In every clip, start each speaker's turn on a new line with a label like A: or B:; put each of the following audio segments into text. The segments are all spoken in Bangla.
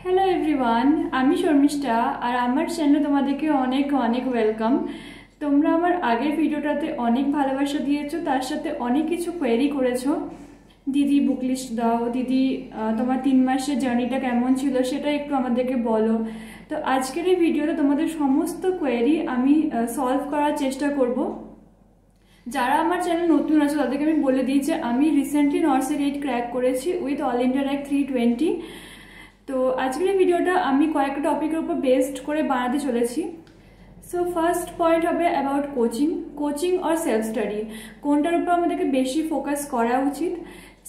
A: হ্যালো এভরিওয়ান, আমি শর্মিষ্ঠা আর আমার চ্যানেলে তোমাদেরকে অনেক অনেক ওয়েলকাম। তোমরা আমার আগের ভিডিওটাতে অনেক ভালোবাসা দিয়েছো, তার সাথে অনেক কিছু কোয়েরি করেছো। দিদি বুক লিস্ট দাও, দিদি তোমার 3 মাসের জার্নিটা কেমন ছিল সেটা একটু আমাদেরকে বলো। তো আজকের এই ভিডিওতে তোমাদের সমস্ত কোয়েরি আমি সলভ করার চেষ্টা করব। যারা আমার চ্যানেল নতুন আছে তাদেরকে আমি বলে দিই যে আমি রিসেন্টলি নর্সের 8 ক্র্যাক করেছি উইথ অল ইন্ডিয়া র্যাঙ্ক 320। তো আজকের এই ভিডিওটা আমি কয়েকটা টপিকের উপর বেসড করে বানাতে চলেছি। সো ফার্স্ট পয়েন্ট হবে about coaching or self study, কোনটার উপর আমাদেরকে বেশি ফোকাস করা উচিত।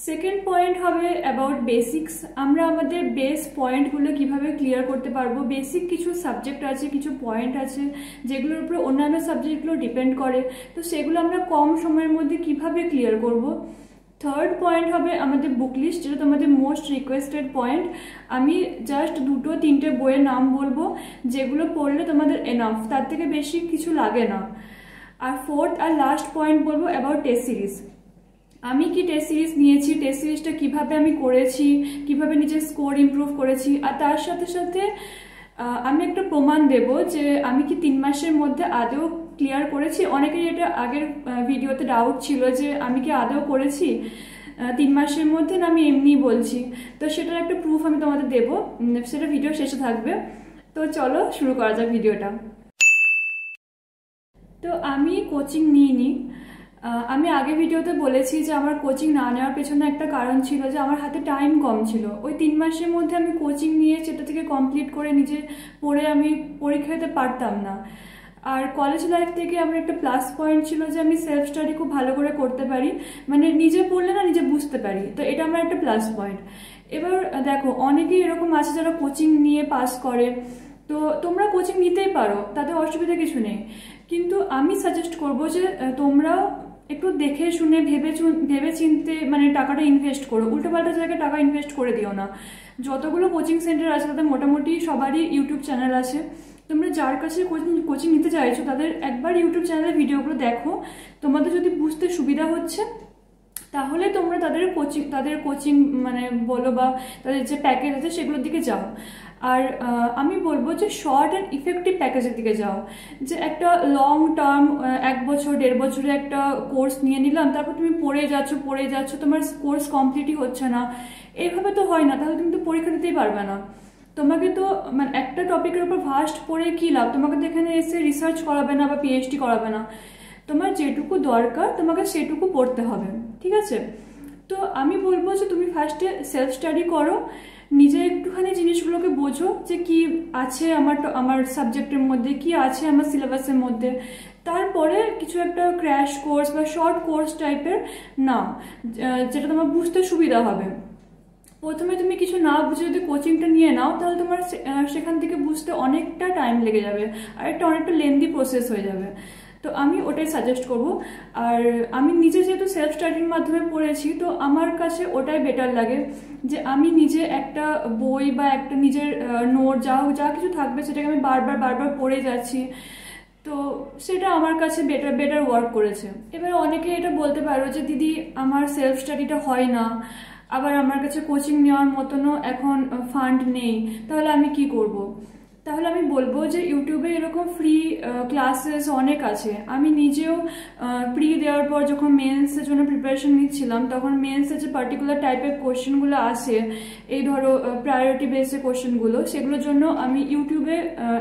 A: সেকেন্ড পয়েন্ট হবে অ্যাবাউট বেসিক্স, আমরা আমাদের বেস পয়েন্টগুলো কিভাবে ক্লিয়ার করতে পারবো। বেসিক কিছু সাবজেক্ট আছে, কিছু পয়েন্ট আছে যেগুলোর উপরে অন্যান্য সাবজেক্টগুলো ডিপেন্ড করে, তো সেগুলো আমরা কম সময়ের মধ্যে কিভাবে ক্লিয়ার করব। থার্ড পয়েন্ট হবে আমাদের বুক লিস্ট, যেটা তোমাদের মোস্ট রিকোয়েস্টেড পয়েন্ট। আমি জাস্ট 2-3টে বইয়ের নাম বলবো যেগুলো পড়লে তোমাদের এনাফ, তার থেকে বেশি কিছু লাগে না। আর ফোর্থ আর লাস্ট পয়েন্ট বলবো অ্যাবাউট টেস্ট সিরিজ। আমি কি টেস্ট সিরিজ নিয়েছি, টেস্ট সিরিজটা কীভাবে আমি করেছি, কিভাবে নিজের স্কোর ইমপ্রুভ করেছি, আর তার সাথে সাথে আমি একটা প্রমাণ দেব যে আমি কি 3 মাসের মধ্যে আদৌ ক্লিয়ার করেছি। অনেকেই এটা আগের ভিডিওতে ডাউট ছিল যে আমি কি আদৌ করেছি 3 মাসের মধ্যে, না আমি এমনি বলছি। তো সেটার একটা প্রুফ আমি তোমাদের দেবো, সেটা ভিডিও শেষে থাকবে। তো চলো শুরু করা যাক ভিডিওটা। তো আমি কোচিং নিইনি। আমি আগের ভিডিওতে বলেছি যে আমার কোচিং না নেওয়ার পেছনে একটা কারণ ছিল যে আমার হাতে টাইম কম ছিল। ওই 3 মাসের মধ্যে আমি কোচিং নিয়ে সেটা থেকে কমপ্লিট করে নিজে পড়ে আমি পরীক্ষা দিতে পারতাম না। আর কলেজ লাইফ থেকে আমার একটা প্লাস পয়েন্ট ছিল যে আমি সেলফ স্টাডি খুব ভালো করে করতে পারি, মানে নিজে পড়লে না নিজে বুঝতে পারি, তো এটা আমার একটা প্লাস পয়েন্ট। এবার দেখো, অনেকেই এরকম আছে যারা কোচিং নিয়ে পাস করে, তো তোমরা কোচিং নিতেই পারো, তাতে অসুবিধা কিছু নেই। কিন্তু আমি সাজেস্ট করবো যে তোমরাও একটু দেখে শুনে ভেবে চিনতে মানে টাকাটা ইনভেস্ট করো, উল্টোপাল্টা জায়গায় টাকা ইনভেস্ট করে দিও না। যতগুলো কোচিং সেন্টার আছে তাদের মোটামুটি সবারই ইউটিউব চ্যানেল আছে। তোমরা যার কাছে কোচিং নিতে চাইছো তাদের একবার ইউটিউব চ্যানেলের ভিডিওগুলো দেখো, তোমাদের যদি বুঝতে সুবিধা হচ্ছে তাহলে তোমরা তাদের কোচিং মানে বলো বা তাদের যে প্যাকেজ আছে সেগুলোর দিকে যাও। আর আমি বলবো যে শর্ট অ্যান্ড ইফেক্টিভ প্যাকেজের দিকে যাও। যে একটা লং টার্ম 1 বছর 1.5 বছরে একটা কোর্স নিয়ে নিলাম, তারপর তুমি পড়ে যাচ্ছ, তোমার কোর্স কমপ্লিটই হচ্ছে না, এইভাবে তো হয় না, তাহলে তুমি তো পরীক্ষা দিতেই পারবে না। তোমাকে তো মানে একটা টপিকের উপর ফার্স্ট পড়ে কী লাভ, তোমাকে তো এখানে এসে রিসার্চ করাবে না বা পিএইচডি করাবে না। তোমার যেটুকু দরকার তোমাকে সেটুকু পড়তে হবে, ঠিক আছে? তো আমি বলবো যে তুমি ফার্স্টে সেলফ স্টাডি করো, নিজে একটুখানি জিনিসগুলোকে বোঝো যে কি আছে আমার সাবজেক্টের মধ্যে, কি আছে আমার সিলেবাসের মধ্যে। তারপরে কিছু একটা ক্র্যাশ কোর্স বা শর্ট কোর্স টাইপের নাও, যেটা তোমার বুঝতে সুবিধা হবে। প্রথমে তুমি কিছু না বুঝে যদি কোচিংটা নিয়ে নাও তাহলে তোমার সেখান থেকে বুঝতে অনেকটা টাইম লেগে যাবে আর অনেকটা লেন্দি প্রসেস হয়ে যাবে। তো আমি ওটাই সাজেস্ট করব। আর আমি নিজে যেহেতু সেলফ স্টাডির মাধ্যমে পড়েছি, তো আমার কাছে ওটাই বেটার লাগে যে আমি নিজে একটা বই বা একটা নিজের নোট যা কিছু থাকবে সেটাকে আমি বারবার পড়ে যাচ্ছি, তো সেটা আমার কাছে বেটার ওয়ার্ক করেছে। এবার অনেকে এটা বলতে পারো যে দিদি আমার সেলফ স্টাডিটা হয় না, আবার আমার কাছে কোচিং নেওয়ার মতনও এখন ফান্ড নেই, তাহলে আমি কি করব? তাহলে আমি বলবো যে ইউটিউবে এরকম ফ্রি ক্লাসেস অনেক আছে। আমি নিজেও প্রি দেওয়ার পর যখন মেন্সের জন্য প্রিপারেশন নিচ্ছিলাম, তখন মেন্সের যে পার্টিকুলার টাইপের কোশ্চেনগুলো আসে, এই ধরো প্রায়োরিটি বেসে কোশ্চেনগুলো, সেগুলোর জন্য আমি ইউটিউবে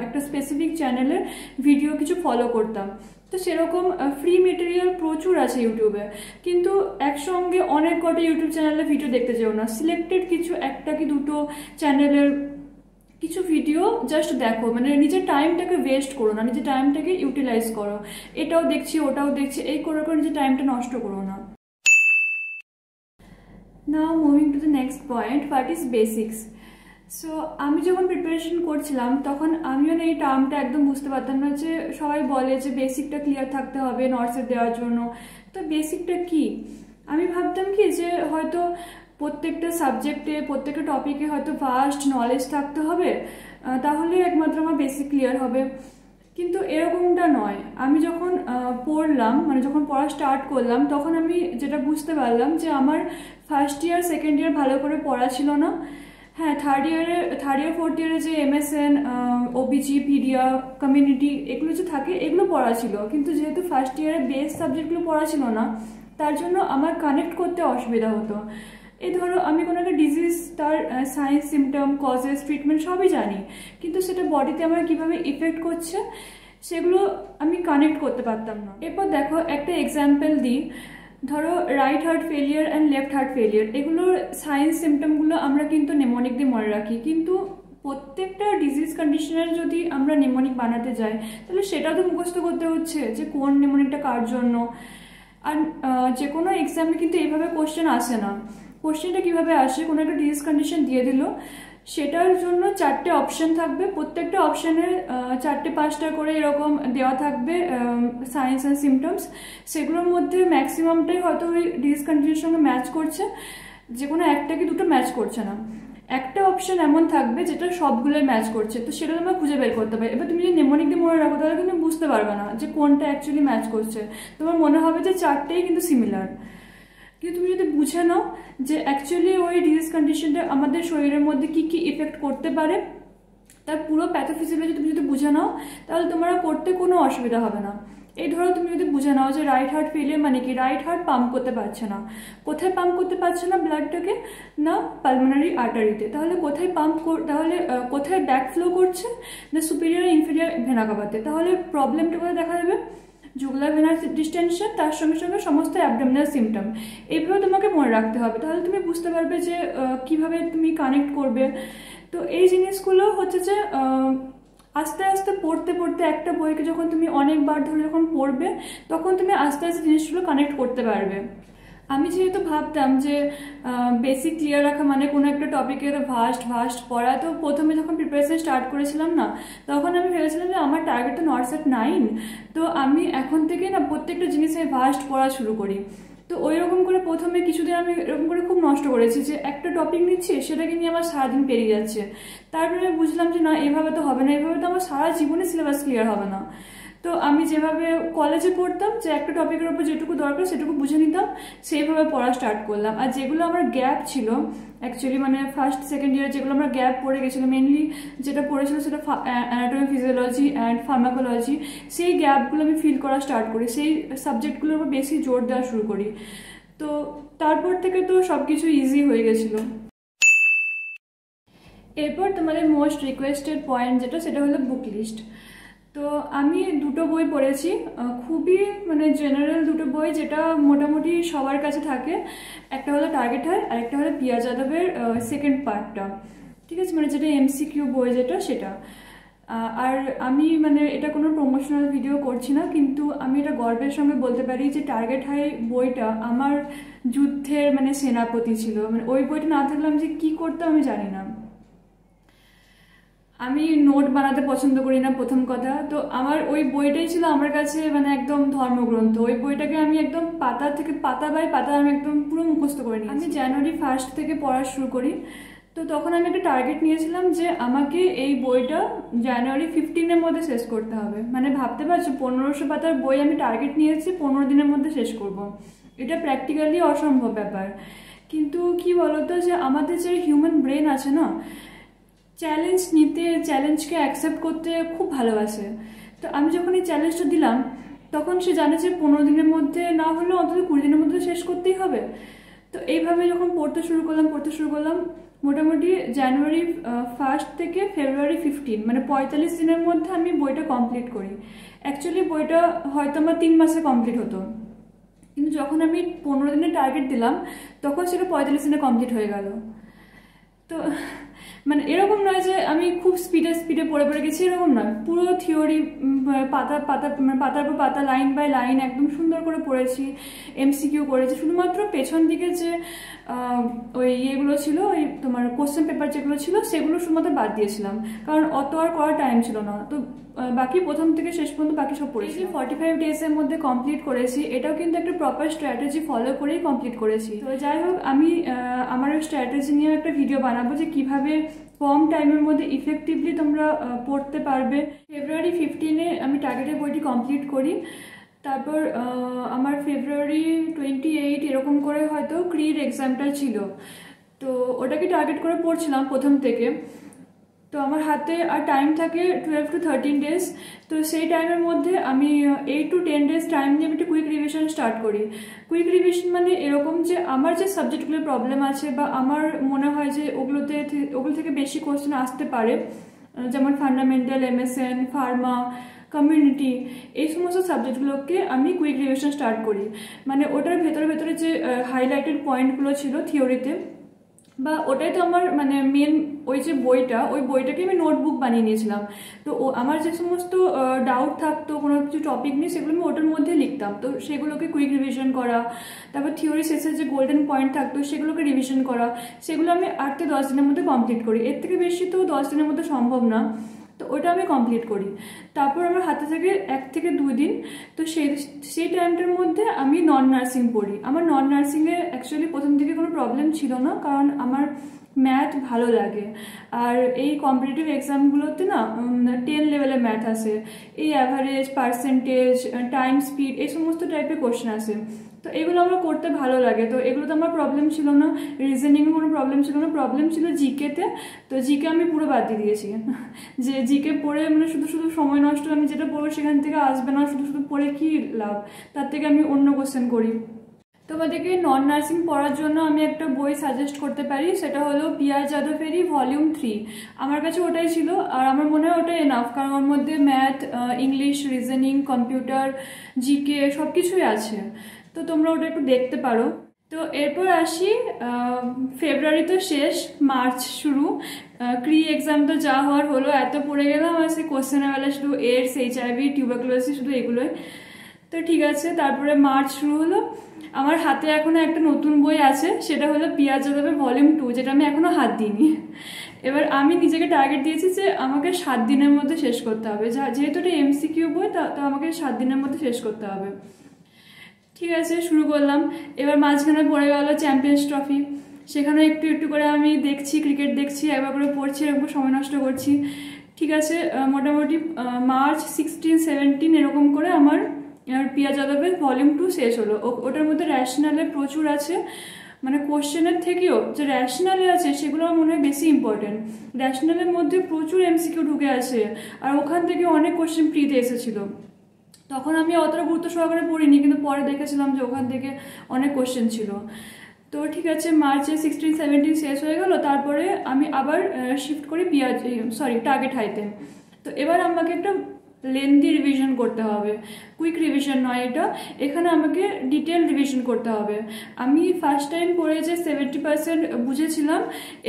A: একটা স্পেসিফিক চ্যানেলের ভিডিও কিছু ফলো করতাম। তো সেরকম ফ্রি মেটেরিয়াল প্রচুর আছে ইউটিউবে, কিন্তু একসঙ্গে অনেক কটা ইউটিউব চ্যানেলে ভিডিও দেখতে যেও না, সিলেক্টেড কিছু 1টা কি 2টো চ্যানেলের কিছু ভিডিও জাস্ট দেখো, মানে নিজের টাইমটাকে ওয়েস্ট করো না, নিজের টাইমটাকে ইউটিলাইজ করো। এটাও দেখছি ওটাও দেখছি এই করে নিজের টাইমটা নষ্ট করো না। নাও moving to the next point, what is basics. So আমি যখন প্রিপারেশন করছিলাম তখন আমিও না এই টার্মটা একদম বুঝতে পারতাম না। যে সবাই বলে যে বেসিকটা ক্লিয়ার থাকতে হবে নর্সের দেওয়ার জন্য, তো বেসিকটা কি? আমি ভাবতাম কি যে হয়তো প্রত্যেকটা সাবজেক্টে প্রত্যেকটা টপিকে হয়তো ফার্স্ট নলেজ থাকতে হবে, তাহলে একমাত্র আমার বেসিক ক্লিয়ার হবে। কিন্তু এরকমটা নয়। আমি যখন পড়লাম, মানে যখন পড়া স্টার্ট করলাম, তখন আমি যেটা বুঝতে পারলাম যে আমার ফার্স্ট ইয়ার সেকেন্ড ইয়ার ভালো করে পড়া ছিল না। হ্যাঁ, থার্ড ইয়ার ফোর্থ ইয়ারে যে MSN, OBG, পিডিয়া, কমিউনিটি এগুলো যে থাকে এগুলো পড়া ছিল, কিন্তু যেহেতু ফার্স্ট ইয়ারে বেস সাবজেক্টগুলো পড়া ছিল না, তার জন্য আমার কানেক্ট করতে অসুবিধা হতো। এই ধরো আমি কোনো একটা ডিজিজ, তার সাইন্স, সিমটম, কজেস, ট্রিটমেন্ট সবই জানি, কিন্তু সেটা বডিতে আমার কিভাবে ইফেক্ট করছে সেগুলো আমি কানেক্ট করতে পারতাম না। এরপর দেখো একটা এক্সাম্পল দিই, ধরো right heart failure and left heart failure, এগুলোর সাইন্স সিমটমগুলো আমরা কিন্তু নেমোনিক দিয়ে মনে রাখি, কিন্তু প্রত্যেকটা ডিজিজ কন্ডিশনের যদি আমরা নেমোনিক বানাতে যাই তাহলে সেটাও তো মুখস্থ করতে হচ্ছে যে কোন নেমোনিকটা কার জন্য। আর যে কোনো এক্সামে কিন্তু এইভাবে কোশ্চেন আসে না। কোশ্চেনটা কিভাবে আসে, কোনো একটা ডিজিজ কন্ডিশন দিয়ে দিল, সেটার জন্য 4টে অপশন থাকবে, প্রত্যেকটা অপশানে 4টে 5টা করে এরকম দেওয়া থাকবে সাইন্স অ্যান্ড সিমটমস। সেগুলোর মধ্যে ম্যাক্সিমামটাই হয়তো ওই ডিজিজ কন্ডিশনের সঙ্গে ম্যাচ করছে, যে কোনো একটা কি দুটো ম্যাচ করছে না। একটা অপশন এমন থাকবে যেটা সবগুলোই ম্যাচ করছে, তো সেটা তোমরা খুঁজে বের করতে পারবে। এবার তুমি যদি নেমোনিক দিয়ে মনে রাখো তাহলে তুমি বুঝতে পারবে না যে কোনটা অ্যাকচুয়ালি ম্যাচ করছে, তোমার মনে হবে যে 4টেই কিন্তু সিমিলার। কিন্তু তুমি যদি বুঝে নাও যে অ্যাকচুয়ালি ওই ডিজিজ কন্ডিশনটা আমাদের শরীরের মধ্যে কি কি ইফেক্ট করতে পারে, তার পুরো প্যাথোফিজিওলজি তুমি যদি বুঝে নাও তাহলে তোমার পড়তে কোনো অসুবিধা হবে না। এই ধরো তুমি যদি বুঝে নাও যে রাইট হার্ট ফেলিয়ার মানে কি, রাইট হার্ট পাম্প করতে পারছে না, কোথায় পাম্প করতে পারছে না ব্লাডটাকে, না পালমোনারি আর্টারিতে, তাহলে কোথায় কোথায় ব্যাক ফ্লো করছে, না সুপিরিয়র ইনফেরিয়র ভেনা কাভাতে, তাহলে প্রবলেমটা কোথায় দেখা যাবে, জুগুলার ভেনার ডিস্টেনশন, তার সঙ্গে সঙ্গে সমস্ত অ্যাবডোমিনাল সিমটম। এইভাবে তোমাকে মনে রাখতে হবে, তাহলে তুমি বুঝতে পারবে যে কিভাবে তুমি কানেক্ট করবে। তো এই জিনিসগুলো হচ্ছে যে আস্তে আস্তে পড়তে পড়তে একটা বইকে যখন তুমি অনেকবার ধরে যখন পড়বে তখন তুমি আস্তে আস্তে জিনিসগুলো কানেক্ট করতে পারবে। আমি যেহেতু ভাবতাম যে বেসিক ক্লিয়ার রাখা মানে কোনো একটা টপিকের ভাস্ট পড়া, তো প্রথমে যখন প্রিপারেশন স্টার্ট করেছিলাম না, তখন আমি ভেবেছিলাম যে আমার টার্গেট তো নর্সেট 9, তো আমি এখন থেকে না প্রত্যেকটা জিনিসে ভাস্ট পড়া শুরু করি। তো ওই রকম করে প্রথমে কিছুদিন আমি এরকম করে খুব নষ্ট করেছি, যে একটা টপিক নিচ্ছি সেটাকে নিয়ে আমার সারাদিন পেরিয়ে যাচ্ছে। তারপরে আমি বুঝলাম যে না, এভাবে তো হবে না, এভাবে তো আমার সারা জীবনে সিলেবাস ক্লিয়ার হবে না। তো আমি যেভাবে কলেজে পড়তাম, যে একটা টপিকের উপর যেটুকু দরকার সেটুকু বুঝে নিতাম, সেইভাবে পড়া স্টার্ট করলাম। আর যেগুলো আমার গ্যাপ ছিল অ্যাকচুয়ালি, মানে ফার্স্ট সেকেন্ড ইয়ারে যেগুলো আমরা গ্যাপ পড়ে গেছিলো, মেনলি যেটা পড়েছিল সেটা অ্যানাটমি, ফিজিওলজি অ্যান্ড ফার্মাকোলজি, সেই গ্যাপগুলো আমি ফিল করা স্টার্ট করি, সেই সাবজেক্টগুলোর উপর বেশি জোর দেওয়া শুরু করি। তো তারপর থেকে তো সব কিছু ইজি হয়ে গেছিলো। এরপর তোমাদের মোস্ট রিকোয়েস্টেড পয়েন্ট যেটা, সেটা হলো বুক লিস্ট। তো আমি দুটো বই পড়েছি, খুবই মানে জেনারেল দুটো বই, যেটা মোটামুটি সবার কাছে থাকে। একটা হলো টার্গেট হাই, আর একটা হলো পিয়া যাদবের সেকেন্ড পার্টটা, ঠিক আছে, মানে যেটা MCQ বই যেটা সেটা। আর আমি মানে এটা কোনো প্রমোশনাল ভিডিও করছি না, কিন্তু আমি এটা গর্বের সঙ্গে বলতে পারি যে টার্গেট হাই বইটা আমার যুদ্ধের মানে সেনাপতি ছিল। মানে ওই বইটা না থাকলে আমি যে কী করতাম আমি জানি না। আমি নোট বানাতে পছন্দ করি না প্রথম কথা, তো আমার ওই বইটাই ছিল আমার কাছে মানে একদম ধর্মগ্রন্থ। ওই বইটাকে আমি একদম পাতা থেকে পাতা বাই পাতা আমি একদম পুরো মুখস্থ করে নিই। আমি জানুয়ারি 1 থেকে পড়া শুরু করি, তো তখন আমি একটা টার্গেট নিয়েছিলাম যে আমাকে এই বইটা জানুয়ারি 15-এর মধ্যে শেষ করতে হবে। মানে ভাবতে পারছো, 1500 পাতার বই আমি টার্গেট নিয়েছি 15 দিনের মধ্যে শেষ করব। এটা প্র্যাকটিক্যালি অসম্ভব ব্যাপার। কিন্তু কি বলতো, যে আমাদের যে হিউম্যান ব্রেন আছে না, চ্যালেঞ্জ নিতে, চ্যালেঞ্জকে অ্যাকসেপ্ট করতে খুব ভালোবাসে। তো আমি যখন এই চ্যালেঞ্জটা দিলাম তখন সে জানে যে 15 দিনের মধ্যে না হলেও অন্তত 20 দিনের মধ্যে শেষ করতেই হবে। তো এইভাবে যখন পড়তে শুরু করলাম মোটামুটি জানুয়ারি 1 থেকে ফেব্রুয়ারি 15, মানে 45 দিনের মধ্যে আমি বইটা কমপ্লিট করি। অ্যাকচুয়ালি বইটা হয়তো আমার 3 মাসে কমপ্লিট হতো, কিন্তু যখন আমি 15 দিনের টার্গেট দিলাম তখন সেটা 45 দিনে কমপ্লিট হয়ে গেল। তো মানে এরকম নয় যে আমি খুব স্পিডে পড়ে গেছি, এরকম নয়। পুরো থিওরি পাতার পর পাতা, লাইন বাই লাইন একদম সুন্দর করে পড়েছি, MCQ করেছি। শুধুমাত্র পেছন দিকে যে ওই ইয়েগুলো ছিল, ওই তোমার কোশ্চেন পেপার যেগুলো ছিল সেগুলো শুধুমাত্র বাদ দিয়েছিলাম, কারণ অত আর করার টাইম ছিল না। তো বাকি প্রথম থেকে শেষ পর্যন্ত বাকি সব পড়েছি। 45 ডেজের মধ্যে কমপ্লিট করেছি, এটাও কিন্তু একটা প্রপার স্ট্র্যাটেজি ফলো করেই কমপ্লিট করেছি। তো যাই হোক, আমি আমার স্ট্র্যাটেজি নিয়ে একটা ভিডিও বানাবো যে কিভাবে কম টাইমের মধ্যে ইফেক্টিভলি তোমরা পড়তে পারবে। ফেব্রুয়ারি 15-এ আমি টার্গেটের বইটি কমপ্লিট করি। তারপর আমার ফেব্রুয়ারি 28 এরকম করে হয়তো ক্রির এক্সামটা ছিল। তো ওটাকে টার্গেট করে পড়ছিলাম প্রথম থেকে। তো আমার হাতে আর টাইম থাকে 12 to 13 ডেজ। তো সেই টাইমের মধ্যে আমি 8 to 10 ডেজ টাইম নিয়ে আমি একটু কুইক রিভিশন স্টার্ট করি। কুইক রিভিশন মানে এরকম যে আমার যে সাবজেক্টগুলোর প্রবলেম আছে বা আমার মনে হয় যে ওগুলো থেকে বেশি কোশ্চেন আসতে পারে, যেমন ফান্ডামেন্টাল, MSN, ফার্মা, কমিউনিটি, এই সমস্ত সাবজেক্টগুলোকে আমি কুইক রিভিশন স্টার্ট করি। মানে ওটার ভেতরে যে হাইলাইটেড পয়েন্টগুলো ছিল থিওরিতে, বা ওটাই তো আমার মানে মেন ওই যে ওই বইটাকে আমি নোটবুক বানিয়ে নিয়েছিলাম। তো আমার যে সমস্ত ডাউট থাকতো কোনো কিছু টপিক নিয়ে, সেগুলো আমি ওটার মধ্যে লিখতাম। তো সেগুলোকে কুইক রিভিশন করা, তারপর থিওরি শেষে যে গোল্ডেন পয়েন্ট থাকতো সেগুলোকে রিভিশন করা, সেগুলো আমি 8 থেকে 10 দিনের মধ্যে কমপ্লিট করি। এর থেকে বেশি তো 10 দিনের মধ্যে সম্ভব না, তো ওটা আমি কমপ্লিট করি। তারপর আমার হাতে থেকে 1 থেকে 2 দিন। তো সেই টাইমটার মধ্যে আমি নন নার্সিং পড়ি। আমার নন নার্সিংয়ে অ্যাকচুয়ালি প্রথম থেকে কোনো প্রবলেম ছিল না, কারণ আমার ম্যাথ ভালো লাগে। আর এই কম্পিটিটিভ এক্সামগুলোতে না 10 লেভেলের ম্যাথ আসে, এই অ্যাভারেজ, পার্সেন্টেজ, টাইম, স্পিড, এই সমস্ত টাইপের কোশ্চেন আসে। তো এগুলো আমার করতে ভালো লাগে। তো এগুলোতে আমার প্রবলেম ছিল না, রিজনিংয়ে কোনো প্রবলেম ছিল না, প্রবলেম ছিল জিকেতে। তো জিকে আমি পুরো বাদ দিয়ে দিয়েছি, যে জিকে পড়ে মানে শুধু সময় নষ্ট, আমি যেটা পড়বো সেখান থেকে আসবে না, শুধু পড়ে কি লাভ, তার থেকে আমি অন্য কোশ্চেন করি। তোমাদেরকে নন নার্সিং পড়ার জন্য আমি একটা বই সাজেস্ট করতে পারি, সেটা হলো পিয়ার যাদবেরই ভলিউম 3। আমার কাছে ওটাই ছিল, আর আমার মনে হয় ওটাই এনাফ, কারণ ওর মধ্যে math, English, reasoning, computer, GK সব কিছুই আছে। তো তোমরা ওটা একটু দেখতে পারো। তো এরপর আসি, ফেব্রুয়ারি তো শেষ, মার্চ শুরু। ক্রি এক্সাম তো যা হওয়ার হলো, এত পড়ে গেলাম, আর সেই কোশ্চেনের বেলা শুধু AIDS, HIV, টিউবারকুলোসিস, শুধু এগুলোই। তো ঠিক আছে, তারপরে মার্চ শুরু হলো। আমার হাতে এখনো একটা নতুন বই আছে, সেটা হলো পিয়ার যাদবের ভলিউম 2, যেটা আমি এখনো হাত দিইনি। এবার আমি নিজেকে টার্গেট দিয়েছি যে আমাকে 7 দিনের মধ্যে শেষ করতে হবে, যেহেতু এটা MCQ বই, তো আমাকে 7 দিনের মধ্যে শেষ করতে হবে। ঠিক আছে, শুরু করলাম। এবার মাঝখানে পড়ে গেল চ্যাম্পিয়ন্স ট্রফি, সেখানে একটু একটু করে আমি দেখছি, ক্রিকেট দেখছি, একবার করে পড়ছি, এরকম সময় নষ্ট করছি। ঠিক আছে, মোটামুটি মার্চ 16, 17 এরকম করে আমার পিয়ার যাদবের ভলিউম 2 শেষ হলো। ওটার মধ্যে র্যাশনালে প্রচুর আছে, মানে কোশ্চেনের থেকেও যে র্যাশনালে আছে সেগুলো আমার মনে হয় বেশি ইম্পর্টেন্ট। র্যাশনালের মধ্যে প্রচুর MCQ ঢুকে আছে, আর ওখান থেকে অনেক কোশ্চেন প্রিতে এসেছিলো। তখন আমি অতটা গুরুত্ব সহকারে পড়িনি, কিন্তু পরে দেখেছিলাম যে ওখান থেকে অনেক কোশ্চেন ছিল। তো ঠিক আছে, মার্চে 16, 17 শেষ হয়ে গেল। তারপরে আমি আবার শিফট করি টার্গেট হাইতে। তো এবার আমাকে একটা লেন্দি রিভিশন করতে হবে, কুইক রিভিশন নয় এটা, এখানে আমাকে ডিটেল রিভিশন করতে হবে। আমি ফার্স্ট টাইম পড়ে যে 70% বুঝেছিলাম,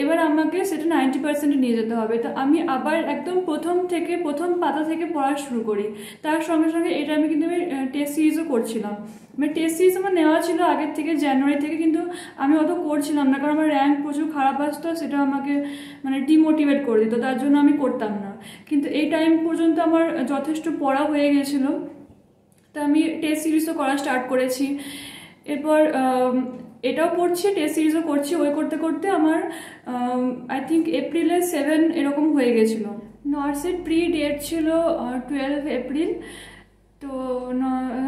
A: এবার আমাকে সেটা 90% নিয়ে যেতে হবে। তো আমি আবার একদম প্রথম পাতা থেকে পড়া শুরু করি। তার সঙ্গে সঙ্গে এটা আমি কিন্তু টেস্ট সিরিজও করছিলাম। মানে টেস্ট সিরিজ আমার নেওয়া ছিল আগের থেকে, জানুয়ারি থেকে, কিন্তু আমি অত করছিলাম না, কারণ আমার র্যাঙ্ক প্রচুর খারাপ আসতো, সেটা আমাকে মানে ডিমোটিভেট করে দিত, তার জন্য আমি করতাম না। কিন্তু এই টাইম পর্যন্ত আমার যথেষ্ট পড়া হয়ে গেছিলো, তো আমি টেস্ট সিরিজও করা স্টার্ট করেছি। এরপর এটাও পড়ছি, টেস্ট সিরিজও করছি। ওই করতে করতে আমার আই থিঙ্ক এপ্রিলে 7 এরকম হয়ে গেছিলো। নার্সের প্রি ডেট ছিল 12 এপ্রিল। তো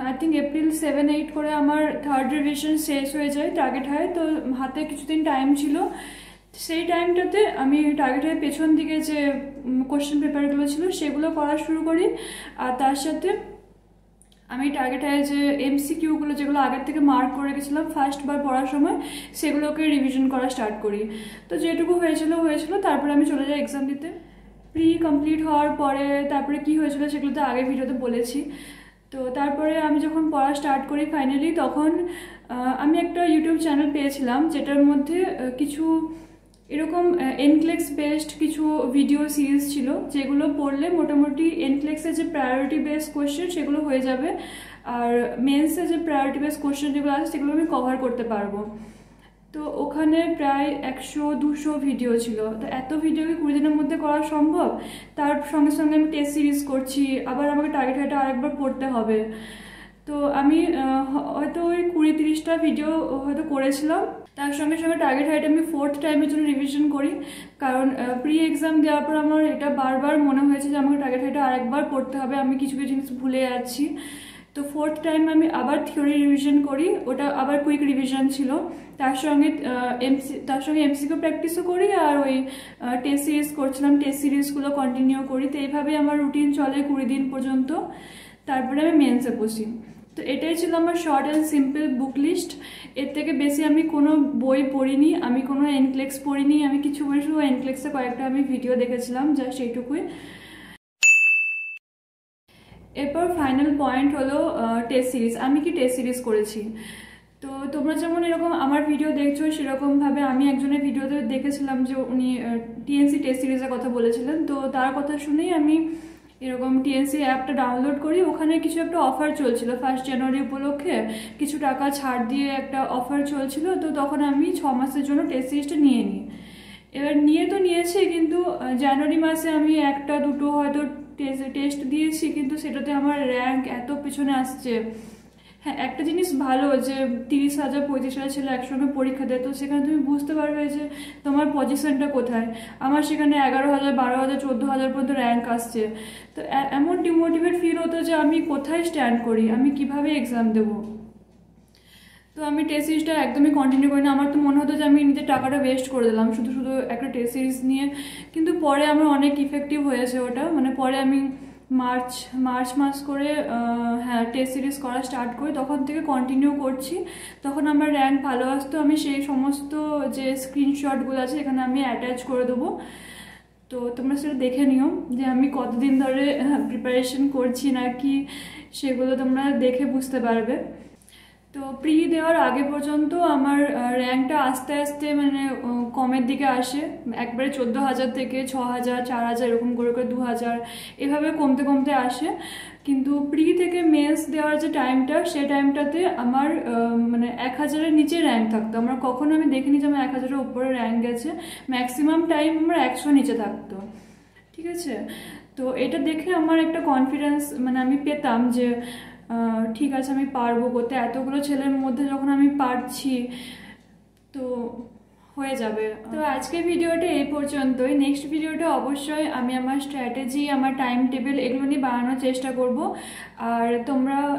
A: আই থিঙ্ক এপ্রিল 7, 8 করে আমার থার্ড রিভিশন শেষ হয়ে যায়, টার্গেট হয়। তো হাতে কিছুদিন টাইম ছিল, সেই টাইমটাতে আমি টার্গেটের পেছন দিকে যে কোশ্চেন পেপারগুলো ছিল সেগুলো পড়া শুরু করি। আর তার সাথে আমি টার্গেটে যে MCQগুলো যেগুলো আগের থেকে মার্ক করে গেছিলাম ফার্স্টবার পড়ার সময়, সেগুলোকে রিভিশন করা স্টার্ট করি। তো যেটুকু হয়েছিল, তারপরে আমি চলে যাই এক্সাম দিতে। প্রি কমপ্লিট হওয়ার পরে তারপরে কি হয়েছিল সেগুলো তো আগের ভিডিওতে বলেছি। তো তারপরে আমি যখন পড়া স্টার্ট করি ফাইনালি, তখন আমি একটা ইউটিউব চ্যানেল পেয়েছিলাম, যেটার মধ্যে কিছু এরকম এনক্লেক্স বেসড কিছু ভিডিও সিরিজ ছিল, যেগুলো পড়লে মোটামুটি এনক্লেক্সের যে প্রায়োরিটি বেস কোয়েশ্চেন সেগুলো হয়ে যাবে, আর মেন্সের যে প্রায়োরিটি বেস কোয়েশ্চেন যেগুলো আছে সেগুলো আমি কভার করতে পারবো। তো ওখানে প্রায় 100-200 ভিডিও ছিল। তো এত ভিডিও কি 20 দিনের মধ্যে করা সম্ভব? তার সঙ্গে সঙ্গে আমি টেস্ট সিরিজ করছি, আবার আমাকে টার্গেট হাইটা আরেকবার পড়তে হবে। তো আমি হয়তো ওই 20-30টা ভিডিও হয়তো করেছিলাম। তার সঙ্গে সঙ্গে টার্গেট হাইট আমি 4th টাইমের জন্য রিভিশন করি, কারণ প্রি এক্সাম দেওয়ার পর আমার এটা বারবার মনে হয়েছে যে আমাকে টার্গেট হাইটা আরেকবার পড়তে হবে, আমি কিছু কিছু জিনিস ভুলে যাচ্ছি। তো তো 4th টাইম আমি আবার থিওরি রিভিশন করি, ওটা আবার কুইক রিভিশন ছিল, তার সঙ্গে এমসিকিউ প্র্যাকটিসও করি, আর ওই টেস্ট সিরিজ করছিলাম, টেস্ট সিরিজগুলো কন্টিনিউ করি। তো এইভাবে আমার রুটিন চলে 20 দিন পর্যন্ত, তারপরে আমি মেন্সে বসি। তো এটাই ছিল আমার short and simple book list. এর থেকে বেশি আমি কোনো বই পড়িনি, আমি কোনো এনক্লেক্স পড়িনি, আমি কিছু বই শুধু এনক্লেক্সে কয়েকটা আমি ভিডিও দেখেছিলাম, জাস্ট এইটুকুই। এরপর ফাইনাল পয়েন্ট হলো টেস্ট সিরিজ। আমি কি টেস্ট সিরিজ করেছি? তো তোমরা যেমন এরকম আমার ভিডিও দেখছো, সেরকমভাবে আমি একজনের ভিডিওতে দেখেছিলাম যে উনি টিএনসি টেস্ট সিরিজের কথা বলেছিলেন। তো তার কথা শুনেই আমি এরকম টিএনসি অ্যাপটা ডাউনলোড করি। ওখানে কিছু একটা অফার চলছিল 1 জানুয়ারি উপলক্ষে, কিছু টাকা ছাড় দিয়ে একটা অফার চলছিল। তো তখন আমি 6 মাসের জন্য টেস্ট সিরিজটা নিয়ে নিই। এবার নিয়েছি, কিন্তু জানুয়ারি মাসে আমি 1-2 হয়তো টেস্ট দিয়েছি, কিন্তু সেটাতে আমার র্যাঙ্ক এত পিছনে আসছে। হ্যাঁ, একটা জিনিস ভালো যে 30,000 35,000 ছেলে একসঙ্গে পরীক্ষা দেয়, তো সেখানে তুমি বুঝতে পারবে যে তোমার পজিশনটা কোথায়। আমার সেখানে 11,000 12,000 14,000 পর্যন্ত র্যাঙ্ক আসছে। তো এমন ডিমোটিভেট ফিল হতো যে আমি কোথায় স্ট্যান্ড করি, আমি কিভাবে এক্সাম দেবো। তো আমি টেস্ট সিরিজটা একদমই কন্টিনিউ করি না। আমার তো মনে হতো যে আমি নিজের টাকাটা ওয়েস্ট করে দিলাম শুধু শুধু একটা টেস্ট সিরিজ নিয়ে। কিন্তু পরে আমার অনেক ইফেক্টিভ হয়েছে ওটা, মানে পরে আমি মার্চ মাস করে হ্যাঁ টেস্ট সিরিজ করা স্টার্ট করি, তখন থেকে কন্টিনিউ করছি। তখন আমার র্যাঙ্ক ভালো আসতো। আমি সেই সমস্ত যে স্ক্রিনশটগুলো আছে এখানে আমি অ্যাটাচ করে দেবো, তো তোমরা সেটা দেখে নিও যে আমি কতদিন ধরে প্রিপারেশন করছি নাকি, সেগুলো তোমরা দেখে বুঝতে পারবে। তো প্রি দেওয়ার আগে পর্যন্ত আমার র্যাঙ্কটা আস্তে আস্তে মানে কমের দিকে আসে, একবারে 14,000 থেকে 6,000 4,000 এরকম করে 2,000 এভাবে কমতে কমতে আসে। কিন্তু প্রি থেকে মেন্স দেওয়ার যে টাইমটা, সেই টাইমটাতে আমার মানে 1,000-এর নিচে র্যাঙ্ক থাকতো। আমরা কখনো আমি দেখিনি যে আমার 1,000-এর উপরে র্যাঙ্ক গেছে। ম্যাক্সিমাম টাইম আমার 100 নিচে থাকতো, ঠিক আছে। তো এটা দেখে আমার একটা কনফিডেন্স মানে আমি পেতাম যে ঠিক আছে আমি পারবো করতে, এতগুলো ছেলের মধ্যে যখন আমি পারছি তো হয়ে যাবে। তো আজকের ভিডিওটা এই পর্যন্তই। নেক্সট ভিডিওটা অবশ্যই আমি আমার স্ট্র্যাটেজি, আমার টাইম টেবিল এগুলো নিয়ে বানানোর চেষ্টা করব। আর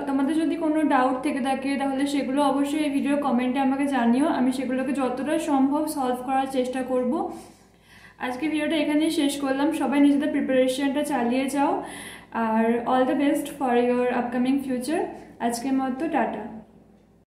A: তোমাদের যদি কোনো ডাউট থেকে থাকে তাহলে সেগুলো অবশ্যই এই ভিডিও কমেন্টে আমাকে জানিও, আমি সেগুলোকে যতটা সম্ভব সলভ করার চেষ্টা করব। আজকে ভিডিওটা এখানেই শেষ করলাম। সবাই নিজেদের প্রিপারেশনটা চালিয়ে যাও, আর all the best for your upcoming future. আজকের মতো টাটা।